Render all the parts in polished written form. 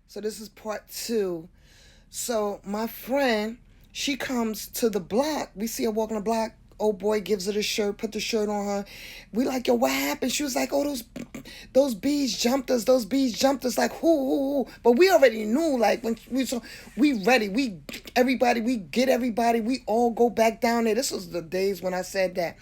So this is part two. So my friend, she comes to the block. We see her walking the block. Old boy gives her the shirt, put the shirt on her. We like, yo, what happened? She was like, oh, those bees jumped us. Those bees jumped us. Like, who? But we already knew. Like when we saw, we ready. We everybody. We get everybody. We all go back down there. This was the days when I said that.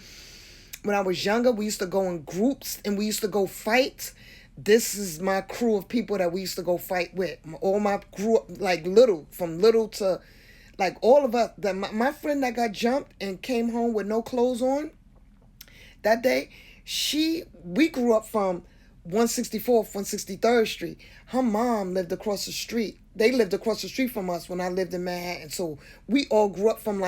When I was younger, we used to go in groups and we used to go fight. This is my crew of people that we used to go fight with. All my grew up like little, from little to like all of us. My friend that got jumped and came home with no clothes on that day, we grew up from 164th, 163rd Street. Her mom lived across the street. They lived across the street from us when I lived in Manhattan. So we all grew up from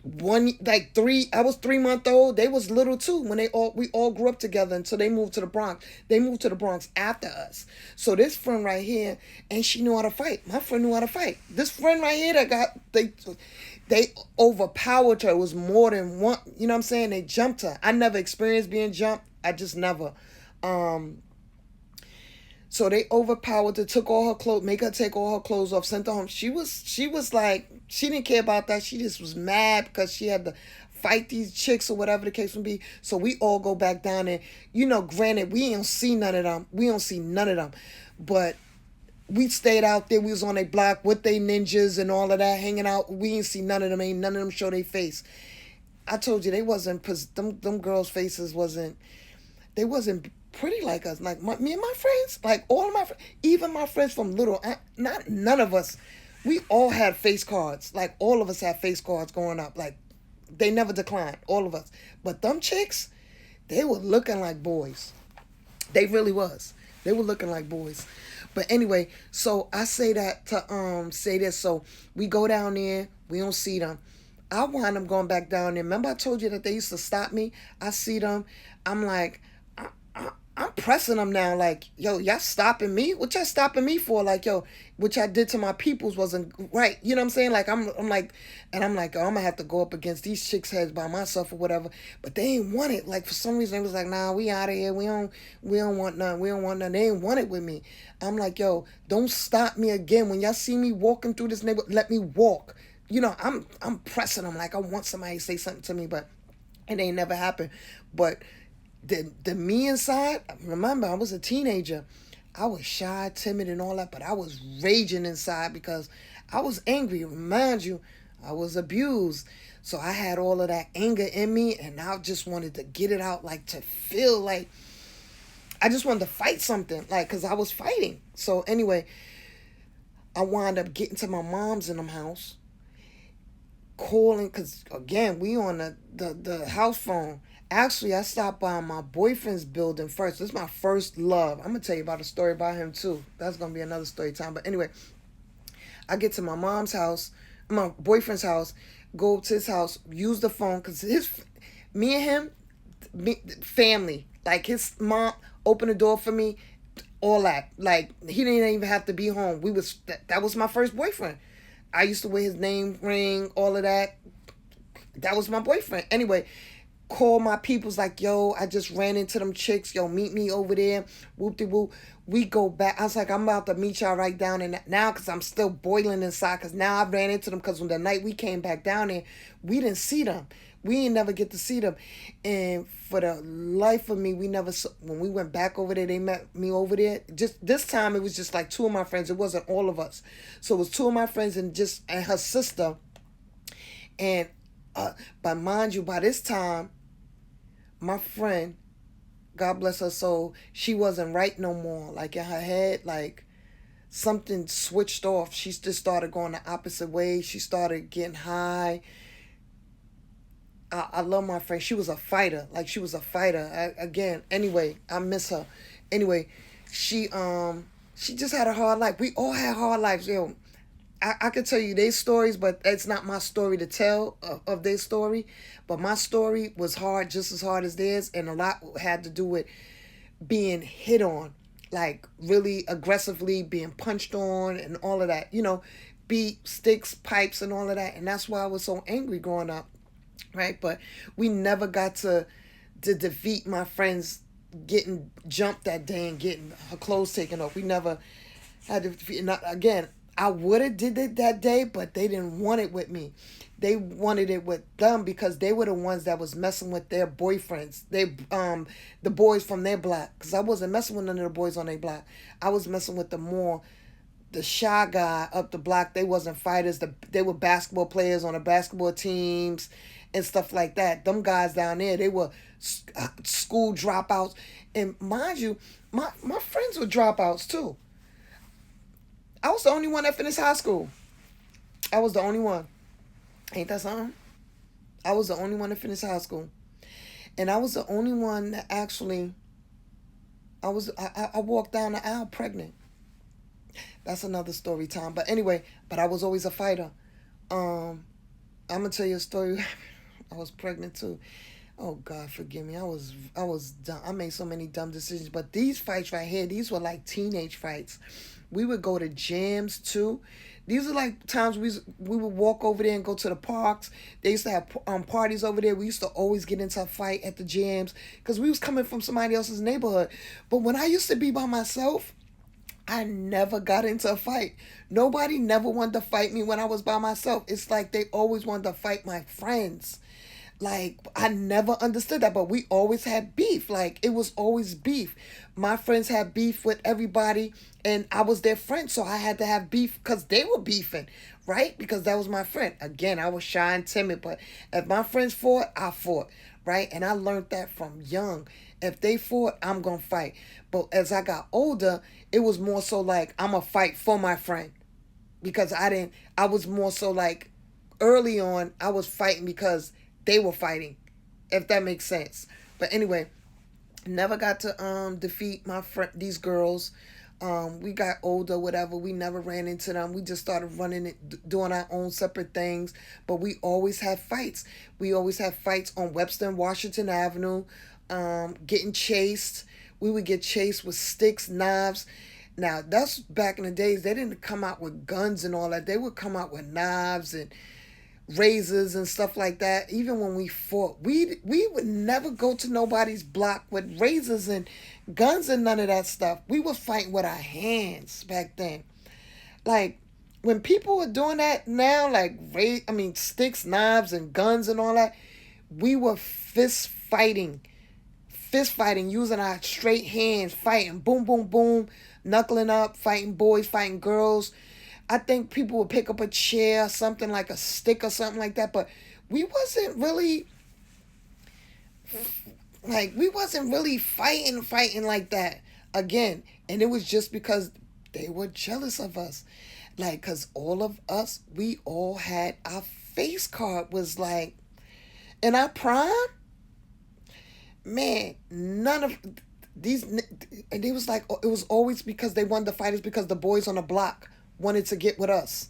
one like three. I was 3 month old. They was little too when we all grew up together until they moved to the Bronx. They moved to the Bronx after us. So this friend right here, and she knew how to fight. My friend knew how to fight. This friend right here that got they overpowered her. It was more than one. You know what I'm saying? They jumped her. I never experienced being jumped. I just never. Um, so they overpowered her, took all her clothes, make her take all her clothes off, sent her home. She was like, she didn't care about that. She just was mad because she had to fight these chicks or whatever the case would be. So we all go back down there. Granted, we don't see none of them. We don't see none of them. But we stayed out there. We was on a block with they ninjas and all of that, hanging out. We ain't see none of them. Ain't none of them show their face. I told you they wasn't, them girls' faces wasn't, they wasn't pretty like us. Like me and my friends, like all of my friends, even my friends from little, not none of us, we all had face cards. Like all of us had face cards growing up. Like they never declined, all of us. But them chicks, they were looking like boys. They really was. They were looking like boys. But anyway, so I say that to say this. So we go down there, we don't see them. I wind up going back down there. Remember I told you that they used to stop me? I see them. I'm like, I'm pressing them now. Like, yo, y'all stopping me? What y'all stopping me for? Like, yo, what y'all did to my peoples wasn't right. You know what I'm saying? Like, I'm like, and I'm like, oh, I'm gonna have to go up against these chicks' heads by myself or whatever. But they ain't want it. Like for some reason, they was like, nah, we out of here. We don't want none. We don't want none. They ain't want it with me. I'm like, yo, don't stop me again. When y'all see me walking through this neighborhood, let me walk. I'm pressing them like I want somebody to say something to me, but it ain't never happened. But the me inside, remember, I was a teenager. I was shy, timid, and all that, but I was raging inside because I was angry. Remind you, I was abused. So I had all of that anger in me, and I just wanted to get it out, like to feel like I just wanted to fight something, like, because I was fighting. So anyway, I wound up getting to my mom's in them house, calling, because again, we on the house phone. Actually, I stopped by my boyfriend's building first. This is my first love. I'm gonna tell you about a story about him too. That's gonna be another story time. But anyway, I get to my mom's house, my boyfriend's house, go up to his house, use the phone because me and him, family. Like his mom opened the door for me, all that. Like he didn't even have to be home. That was my first boyfriend. I used to wear his name ring, all of that. That was my boyfriend. Anyway, call my peoples like, yo, I just ran into them chicks. Yo, meet me over there. Whoop de whoop. We go back. I was like, I'm about to meet y'all right down in that now because I'm still boiling inside because now I ran into them because when the night we came back down there, we didn't see them. We ain't never get to see them. And for the life of me, we never saw, when we went back over there, they met me over there. Just this time, it was just like two of my friends. It wasn't all of us. So it was two of my friends and her sister. And but mind you, by this time, my friend, God bless her soul, she wasn't right no more. Like in her head, like something switched off. She just started going the opposite way. She started getting high. I love my friend. She was a fighter. Like she was a fighter. Again, anyway, I miss her. Anyway, she just had a hard life. We all had hard lives. I could tell you their stories, but it's not my story to tell of their story. But my story was hard, just as hard as theirs, and a lot had to do with being hit on, like really aggressively being punched on and all of that. Beat, sticks, pipes, and all of that. And that's why I was so angry growing up, right? But we never got to defeat my friends getting jumped that day and getting her clothes taken off. We never Had to defeat. Not again. I would have did it that day, but they didn't want it with me. They wanted it with them because they were the ones that was messing with their boyfriends. The boys from their block. Because I wasn't messing with none of the boys on their block. I was messing with the shy guy up the block. They wasn't fighters. They were basketball players on the basketball teams and stuff like that. Them guys down there, they were school dropouts. And mind you, my friends were dropouts too. I was the only one that finished high school. I was the only one. Ain't that something? I was the only one that finished high school. And I was the only one that actually, I walked down the aisle pregnant. That's another story time. But anyway, but I was always a fighter. I'm gonna tell you a story. I was pregnant too. Oh God, forgive me. I was dumb. I made so many dumb decisions. But these fights right here, these were like teenage fights. We would go to jams too. These are like times we would walk over there and go to the parks. They used to have parties over there. We used to always get into a fight at the jams because we was coming from somebody else's neighborhood. But when I used to be by myself, I never got into a fight. Nobody never wanted to fight me when I was by myself. It's like they always wanted to fight my friends. Like, I never understood that, but we always had beef. Like, it was always beef. My friends had beef with everybody, and I was their friend, so I had to have beef because they were beefing, right? Because that was my friend. Again, I was shy and timid, but if my friends fought, I fought, right? And I learned that from young. If they fought, I'm going to fight. But as I got older, it was more so like, I'm going to fight for my friend. Because I was more so like, early on, I was fighting because they were fighting, if that makes sense. But anyway, never got to defeat these girls. We got older, whatever. We never ran into them. We just started running it, doing our own separate things. But we always had fights. We always had fights on Webster and Washington Avenue, getting chased. We would get chased with sticks, knives. Now, that's back in the days. They didn't come out with guns and all that. They would come out with knives and razors and stuff like that. Even when we fought, we would never go to nobody's block with razors and guns and none of that stuff. We were fighting with our hands back then. Like, when people were doing that now, like sticks, knives, and guns and all that, we were fist fighting, using our straight hands, fighting, boom, boom, boom, knuckling up, fighting boys, fighting girls. I think people would pick up a chair, something like a stick or something like that, but we wasn't really fighting like that again. And it was just because they were jealous of us. Like, because all of us, we all had our face card was like, in our prime, man, none of these, and it was like, it was always because they wanted to fight us because the boys on the block wanted to get with us.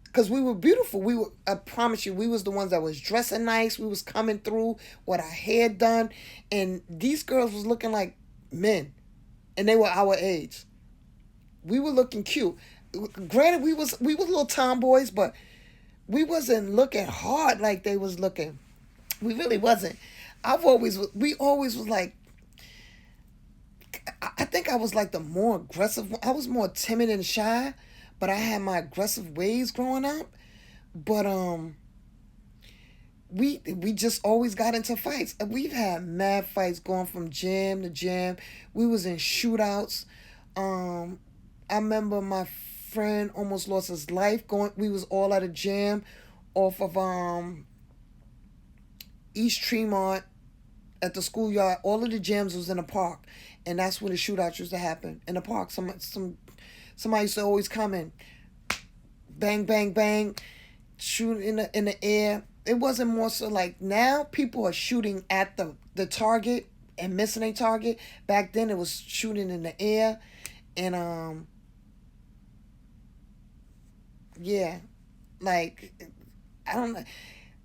Because we were beautiful. I promise you, we was the ones that was dressing nice. We was coming through with our hair done. And these girls was looking like men. And they were our age. We were looking cute. Granted, we was little tomboys, but we wasn't looking hard like they was looking. We really wasn't. We always was like, I think I was like the more aggressive. I was more timid and shy. But I had my aggressive ways growing up. But we just always got into fights. And we've had mad fights going from jam to jam. We was in shootouts. I remember my friend almost lost his life we was all at a jam off of East Tremont at the schoolyard. All of the jams was in the park. And that's where the shootouts used to happen. In the park. Somebody used to always come in, bang, bang, bang, shoot in the air. It wasn't more so like now people are shooting at the target and missing a target. Back then it was shooting in the air. And yeah, like, I don't know.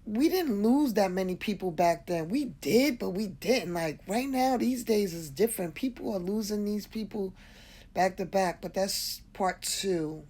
We didn't lose that many people back then. We did, but we didn't. Like, right now, these days is different. People are losing these people back to back, but that's part 2.